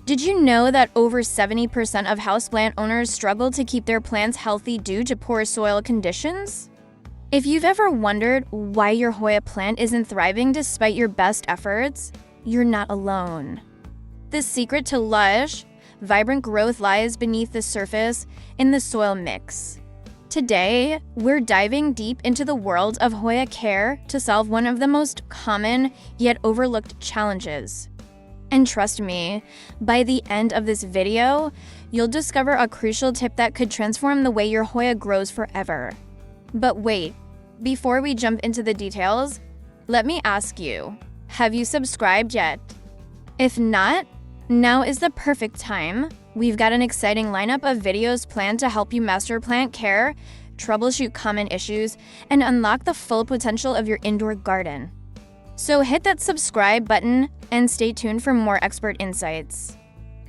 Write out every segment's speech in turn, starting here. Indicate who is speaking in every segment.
Speaker 1: Did you know that over 70% of houseplant owners struggle to keep their plants healthy due to poor soil conditions? If you've ever wondered why your Hoya plant isn't thriving despite your best efforts, you're not alone. The secret to lush, vibrant growth lies beneath the surface in the soil mix. Today, we're diving deep into the world of Hoya care to solve one of the most common yet overlooked challenges. And trust me, by the end of this video, you'll discover a crucial tip that could transform the way your Hoya grows forever. But wait, before we jump into the details, let me ask you, have you subscribed yet? If not, now is the perfect time. We've got an exciting lineup of videos planned to help you master plant care, troubleshoot common issues, and unlock the full potential of your indoor garden. So hit that subscribe button and stay tuned for more expert insights.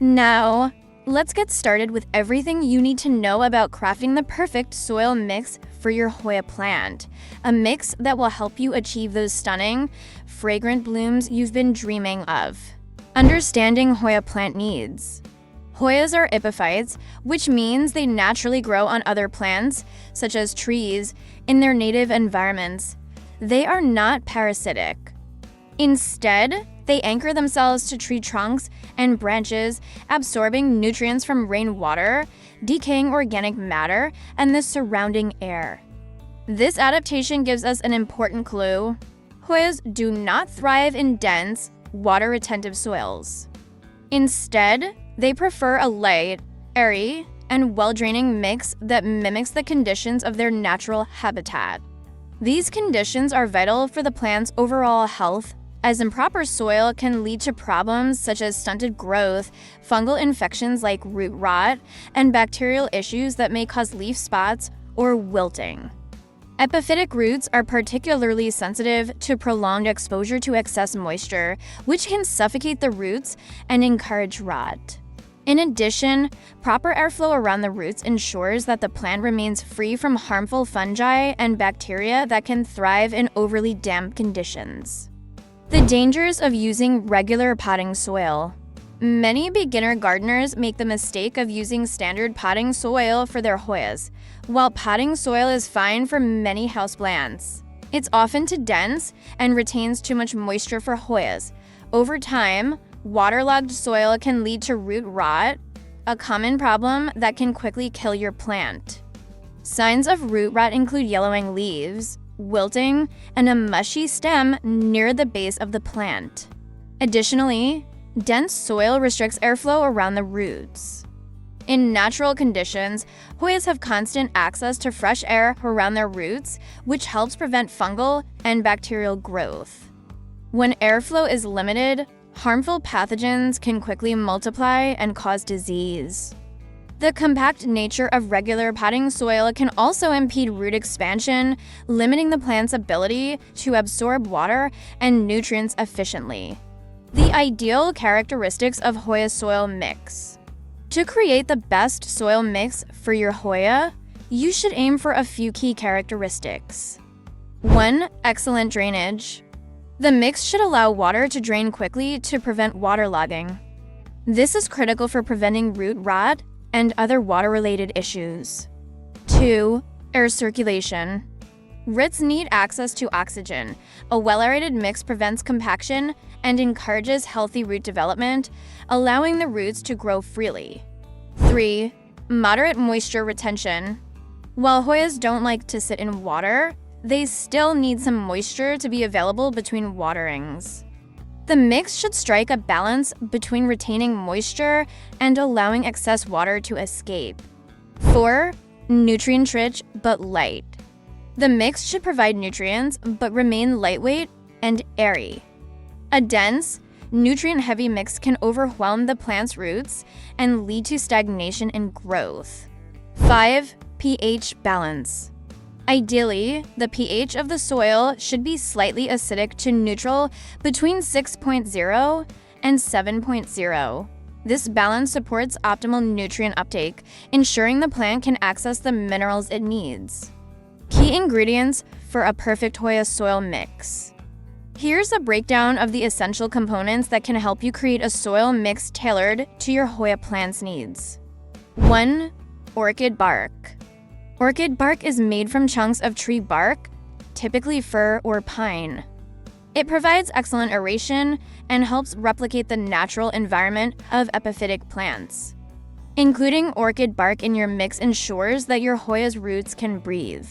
Speaker 1: Now, let's get started with everything you need to know about crafting the perfect soil mix for your Hoya plant. A mix that will help you achieve those stunning, fragrant blooms you've been dreaming of. Understanding Hoya plant needs. Hoyas are epiphytes, which means they naturally grow on other plants, such as trees, in their native environments. They are not parasitic. Instead, they anchor themselves to tree trunks and branches, absorbing nutrients from rainwater, decaying organic matter, and the surrounding air. This adaptation gives us an important clue. Hoyas do not thrive in dense, water-retentive soils. Instead, they prefer a light, airy, and well-draining mix that mimics the conditions of their natural habitat. These conditions are vital for the plant's overall health, as improper soil can lead to problems such as stunted growth, fungal infections like root rot, and bacterial issues that may cause leaf spots or wilting. Epiphytic roots are particularly sensitive to prolonged exposure to excess moisture, which can suffocate the roots and encourage rot. In addition, proper airflow around the roots ensures that the plant remains free from harmful fungi and bacteria that can thrive in overly damp conditions. The dangers of using regular potting soil. Many beginner gardeners make the mistake of using standard potting soil for their Hoyas. While potting soil is fine for many houseplants, it's often too dense and retains too much moisture for Hoyas. Over time, waterlogged soil can lead to root rot, a common problem that can quickly kill your plant. Signs of root rot include yellowing leaves, wilting, and a mushy stem near the base of the plant. Additionally, dense soil restricts airflow around the roots. In natural conditions, Hoyas have constant access to fresh air around their roots, which helps prevent fungal and bacterial growth. When airflow is limited, harmful pathogens can quickly multiply and cause disease. The compact nature of regular potting soil can also impede root expansion, limiting the plant's ability to absorb water and nutrients efficiently. The ideal characteristics of Hoya soil mix. To create the best soil mix for your Hoya, you should aim for a few key characteristics. 1. Excellent drainage. The mix should allow water to drain quickly to prevent waterlogging. This is critical for preventing root rot and other water-related issues. 2. Air circulation. Roots need access to oxygen. A well-aerated mix prevents compaction and encourages healthy root development, allowing the roots to grow freely. 3. Moderate moisture retention. While Hoyas don't like to sit in water, they still need some moisture to be available between waterings. The mix should strike a balance between retaining moisture and allowing excess water to escape. 4. Nutrient-rich but light. The mix should provide nutrients but remain lightweight and airy. A dense, nutrient-heavy mix can overwhelm the plant's roots and lead to stagnation in growth. 5. pH balance. Ideally, the pH of the soil should be slightly acidic to neutral between 6.0 and 7.0. This balance supports optimal nutrient uptake, ensuring the plant can access the minerals it needs. Key ingredients for a perfect Hoya soil mix. Here's a breakdown of the essential components that can help you create a soil mix tailored to your Hoya plant's needs. 1. Orchid bark. Orchid bark is made from chunks of tree bark, typically fir or pine. It provides excellent aeration and helps replicate the natural environment of epiphytic plants. Including orchid bark in your mix ensures that your Hoya's roots can breathe.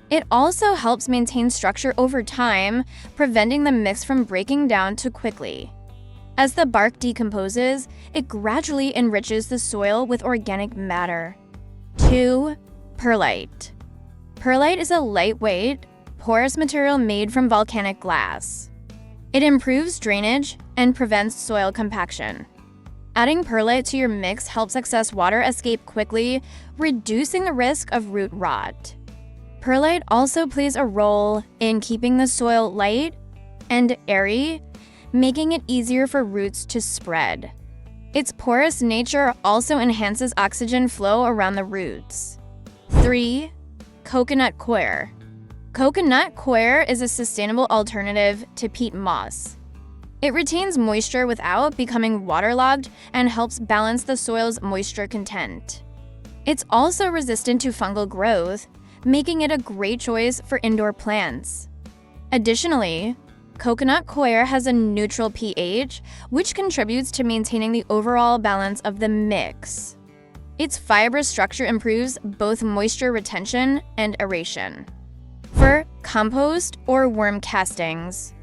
Speaker 1: It also helps maintain structure over time, preventing the mix from breaking down too quickly. As the bark decomposes, it gradually enriches the soil with organic matter. 2. Perlite. Perlite is a lightweight, porous material made from volcanic glass. It improves drainage and prevents soil compaction. Adding perlite to your mix helps excess water escape quickly, reducing the risk of root rot. Perlite also plays a role in keeping the soil light and airy, making it easier for roots to spread. Its porous nature also enhances oxygen flow around the roots. 3. Coconut coir. Coconut coir is a sustainable alternative to peat moss. It retains moisture without becoming waterlogged and helps balance the soil's moisture content. It's also resistant to fungal growth, making it a great choice for indoor plants. Additionally, coconut coir has a neutral pH, which contributes to maintaining the overall balance of the mix. Its fibrous structure improves both moisture retention and aeration. For compost or worm castings.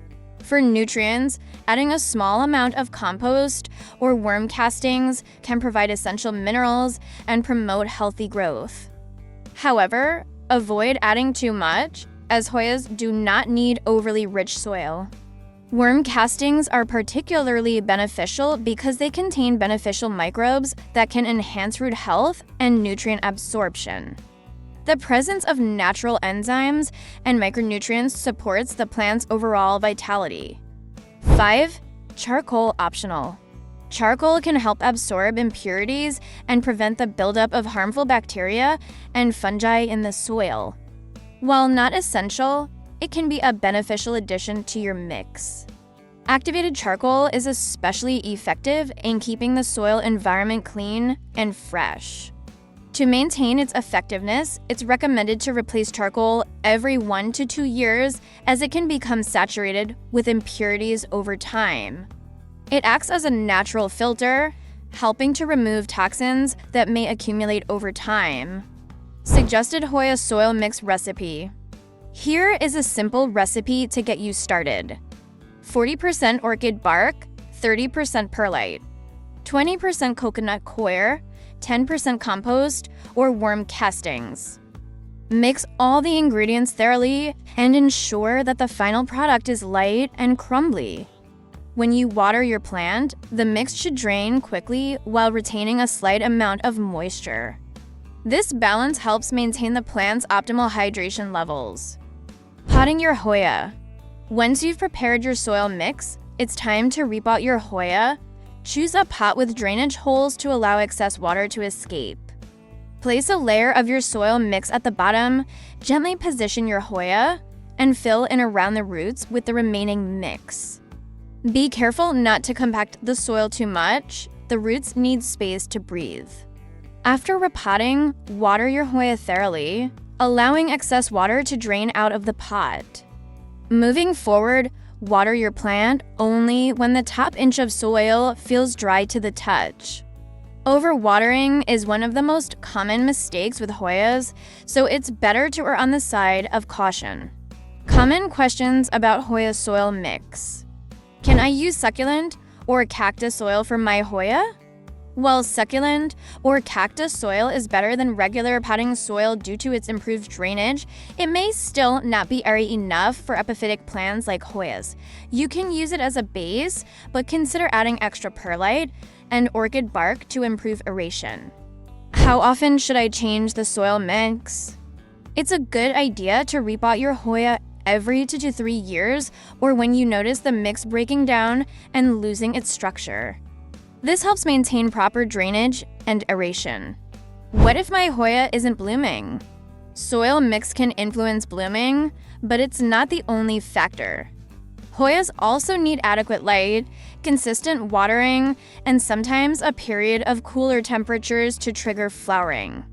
Speaker 1: For nutrients, adding a small amount of compost or worm castings can provide essential minerals and promote healthy growth. However, avoid adding too much, as Hoyas do not need overly rich soil. Worm castings are particularly beneficial because they contain beneficial microbes that can enhance root health and nutrient absorption. The presence of natural enzymes and micronutrients supports the plant's overall vitality. 5. Charcoal optional. Charcoal can help absorb impurities and prevent the buildup of harmful bacteria and fungi in the soil. While not essential, it can be a beneficial addition to your mix. Activated charcoal is especially effective in keeping the soil environment clean and fresh. To maintain its effectiveness, it's recommended to replace charcoal every 1 to 2 years, as it can become saturated with impurities over time. It acts as a natural filter, helping to remove toxins that may accumulate over time. Suggested Hoya soil mix recipe. Here is a simple recipe to get you started. 40% orchid bark, 30% perlite, 20% coconut coir, 10% compost or worm castings. Mix all the ingredients thoroughly and ensure that the final product is light and crumbly. When you water your plant, the mix should drain quickly while retaining a slight amount of moisture. This balance helps maintain the plant's optimal hydration levels. Potting your Hoya. Once you've prepared your soil mix, it's time to repot your Hoya. Choose a pot with drainage holes to allow excess water to escape. Place a layer of your soil mix at the bottom, gently position your Hoya, and fill in around the roots with the remaining mix. Be careful not to compact the soil too much. The roots need space to breathe. After repotting, water your Hoya thoroughly, allowing excess water to drain out of the pot. Moving forward, water your plant only when the top inch of soil feels dry to the touch. Overwatering is one of the most common mistakes with Hoyas, so it's better to err on the side of caution. Common questions about Hoya soil mix. Can I use succulent or cactus soil for my Hoya? While succulent or cactus soil is better than regular potting soil due to its improved drainage, it may still not be airy enough for epiphytic plants like Hoyas. You can use it as a base, but consider adding extra perlite and orchid bark to improve aeration. How often should I change the soil mix? It's a good idea to repot your Hoya every 2 to 3 years, or when you notice the mix breaking down and losing its structure. This helps maintain proper drainage and aeration. What if my Hoya isn't blooming? Soil mix can influence blooming, but it's not the only factor. Hoyas also need adequate light, consistent watering, and sometimes a period of cooler temperatures to trigger flowering.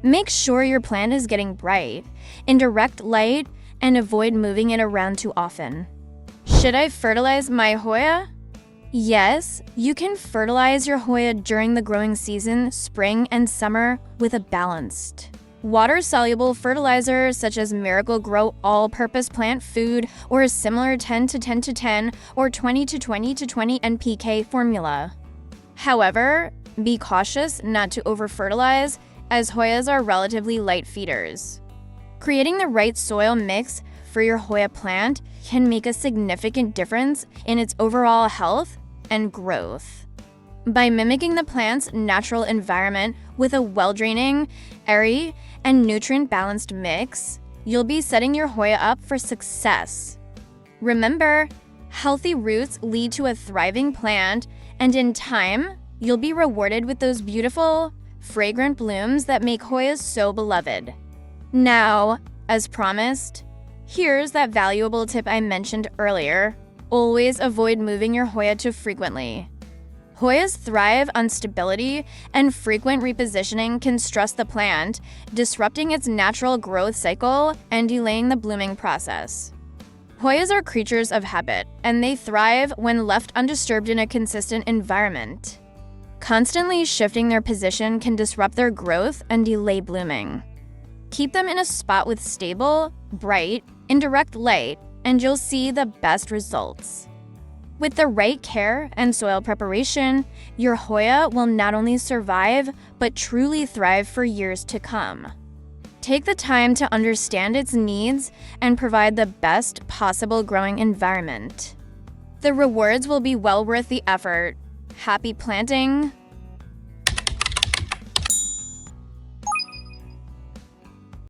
Speaker 1: Make sure your plant is getting bright, in direct light, and avoid moving it around too often. Should I fertilize my Hoya? Yes, you can fertilize your Hoya during the growing season, spring and summer, with a balanced water-soluble fertilizer such as Miracle-Gro all-purpose plant food or a similar 10-10-10 or 20-20-20 NPK formula. However, be cautious not to over-fertilize, as Hoyas are relatively light feeders. Creating the right soil mix for your Hoya plant can make a significant difference in its overall health and growth. By mimicking the plant's natural environment with a well-draining, airy, and nutrient-balanced mix, you'll be setting your Hoya up for success. Remember, healthy roots lead to a thriving plant, and in time, you'll be rewarded with those beautiful, fragrant blooms that make Hoyas so beloved. Now, as promised, here's that valuable tip I mentioned earlier. Always avoid moving your Hoya too frequently. Hoyas thrive on stability, and frequent repositioning can stress the plant, disrupting its natural growth cycle and delaying the blooming process. Hoyas are creatures of habit, and they thrive when left undisturbed in a consistent environment. Constantly shifting their position can disrupt their growth and delay blooming. Keep them in a spot with stable, bright, indirect light, and you'll see the best results. With the right care and soil preparation, your Hoya will not only survive, but truly thrive for years to come. Take the time to understand its needs and provide the best possible growing environment. The rewards will be well worth the effort. Happy planting!